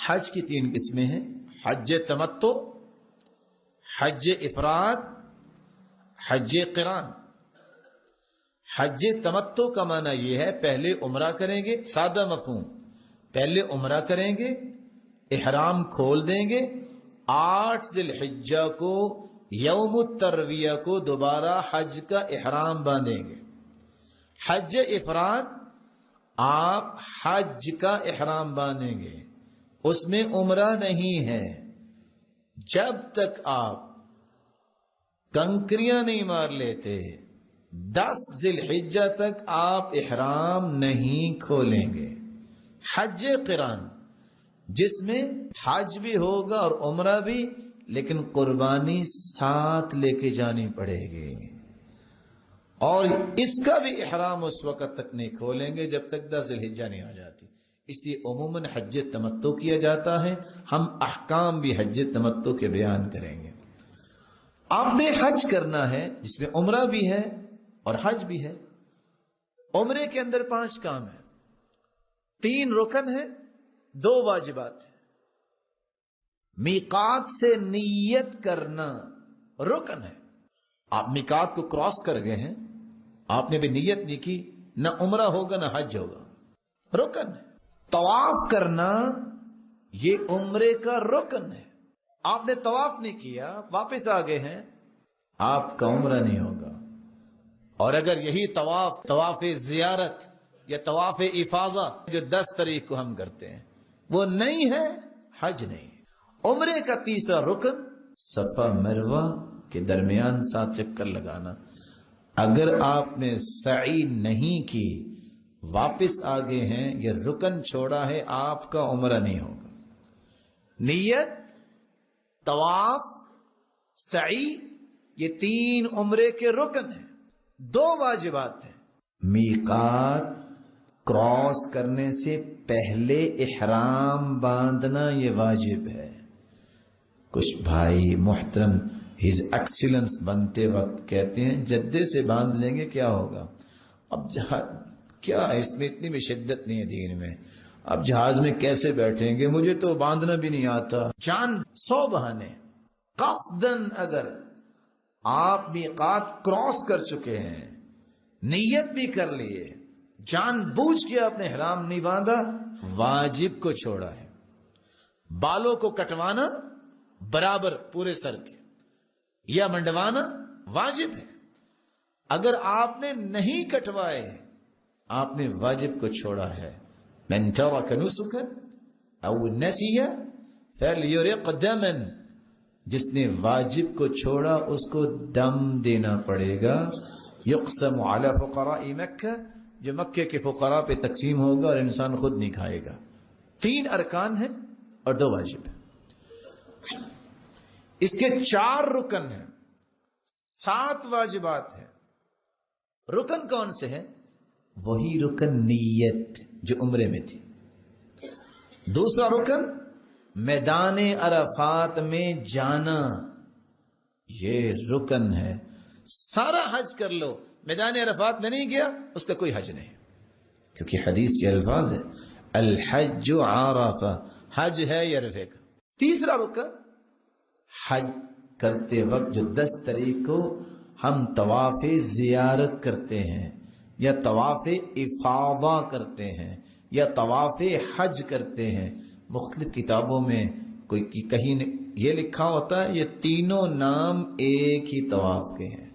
حج کی 3 قسمیں ہیں: حج تمتع، حج افراد، حج قران۔ حج تمتع کا معنی یہ ہے پہلے عمرہ کریں گے، سادہ مفہوم، پہلے عمرہ کریں گے، احرام کھول دیں گے، 8 ذی الحجہ کو یوم الترویہ کو دوبارہ حج کا احرام باندھیں گے۔ حج افراد، آپ حج کا احرام باندھیں گے، اس میں عمرہ نہیں ہے، جب تک آپ کنکریاں نہیں مار لیتے 10 ذی الحجہ تک آپ احرام نہیں کھولیں گے۔ حج قران، جس میں حج بھی ہوگا اور عمرہ بھی، لیکن قربانی ساتھ لے کے جانی پڑے گی، اور اس کا بھی احرام اس وقت تک نہیں کھولیں گے جب تک 10 ذی الحجہ نہیں آ جاتی۔ اس لیے عموماً حج تمتع کیا جاتا ہے۔ ہم احکام بھی حج تمتع کے بیان کریں گے۔ آپ نے حج کرنا ہے جس میں عمرہ بھی ہے اور حج بھی ہے۔ عمرے کے اندر 5 کام ہیں، 3 رکن ہیں، 2 واجبات ہیں۔ میقات سے نیت کرنا رکن ہے۔ آپ میقات کو کراس کر گئے ہیں، آپ نے بھی نیت نہیں کی، نہ عمرہ ہوگا نہ حج ہوگا، رکن ہے۔ طواف کرنا یہ عمرے کا رکن ہے۔ آپ نے طواف نہیں کیا، واپس آ گئے ہیں، آپ کا عمرہ نہیں ہوگا۔ اور اگر یہی طواف زیارت یا طواف افاضہ جو 10 تاریخ کو ہم کرتے ہیں وہ نہیں ہے، حج نہیں۔ عمرے کا تیسرا رکن صفا مروہ کے درمیان 7 چکر لگانا۔ اگر آپ نے سعی نہیں کی، واپس آگے ہیں، یہ رکن چھوڑا ہے، آپ کا عمرہ نہیں ہوگا۔ نیت، طواف، سعی، یہ 3 عمرے کے رکن ہیں۔ 2 واجبات ہیں۔ میقات کراس کرنے سے پہلے احرام باندھنا یہ واجب ہے۔ کچھ بھائی محترم ہز ایکسیلنس بنتے وقت کہتے ہیں جدے سے باندھ لیں گے کیا ہوگا؟ اب کیا ہے، اس میں اتنی بھی شدت نہیں ہے دین میں۔ اب جہاز میں کیسے بیٹھیں گے، مجھے تو باندھنا بھی نہیں آتا۔ جان 100 بہانے۔ قصدن اگر آپ میقات کراس کر چکے ہیں، نیت بھی کر لیے، جان بوجھ کے آپ نے احرام نہیں باندھا، واجب کو چھوڑا ہے۔ بالوں کو کٹوانا برابر پورے سر کے یا منڈوانا واجب ہے۔ اگر آپ نے نہیں کٹوائے، آپ نے واجب کو چھوڑا ہے۔ من ترک نسکا او نسی فلیرق دما، جس نے واجب کو چھوڑا اس کو دم دینا پڑے گا۔ یقسم علی فقراء مکہ، جو مکے کے فقراء پہ تقسیم ہوگا اور انسان خود نہیں کھائے گا۔ 3 ارکان ہیں اور 2 واجب ہیں۔ اس کے 4 رکن ہیں، 7 واجبات ہیں۔ رکن کون سے ہیں؟ وہی رکن نیت جو عمرے میں تھی۔ دوسرا رکن میدان عرفات میں جانا، یہ رکن ہے۔ سارا حج کر لو، میدان عرفات میں نہیں گیا، اس کا کوئی حج نہیں، کیونکہ حدیث کے الفاظ ہے الحج عرفہ، حج ہے یہ عرفے کا۔ تیسرا رکن حج کرتے وقت جو 10 تاریخ کو ہم طواف زیارت کرتے ہیں یا طواف افاضہ کرتے ہیں یا طواف حج کرتے ہیں، مختلف کتابوں میں کوئی کہیں یہ لکھا ہوتا ہے یہ تینوں نام ایک ہی طواف کے ہیں۔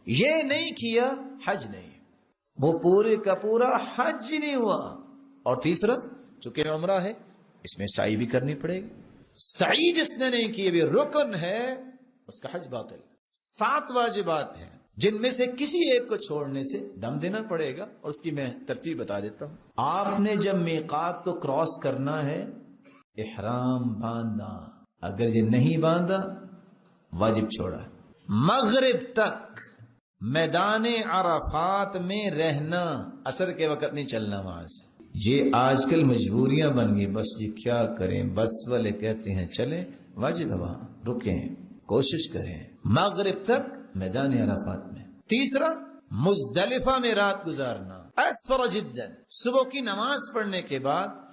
یہ نہیں کیا حج نہیں، وہ پورے کا پورا حج نہیں ہوا۔ اور تیسرا چونکہ عمرہ ہے، اس میں سعی بھی کرنی پڑے گی۔ سعی جس نے نہیں کی بھی رکن ہے، اس کا حج باطل۔ 7 واجبات ہیں جن میں سے کسی ایک کو چھوڑنے سے دم دینا پڑے گا، اور اس کی میں ترتیب بتا دیتا ہوں۔ آپ نے جب میقات کو کراس کرنا ہے، احرام باندھا، اگر یہ نہیں باندھا واجب چھوڑا۔ مغرب تک میدان عرفات میں رہنا، عصر کے وقت نہیں چلنا وہاں سے۔ یہ آج کل مجبوریاں بن گئی، بس یہ کیا کریں، بس والے کہتے ہیں چلیں، واجب ہے وہاں رکیں، کوشش کریں مغرب تک میدان عرفات میں۔ تیسرا مزدلفہ میں رات گزارنا، اسفر جدا، صبح کی نماز پڑھنے کے بعد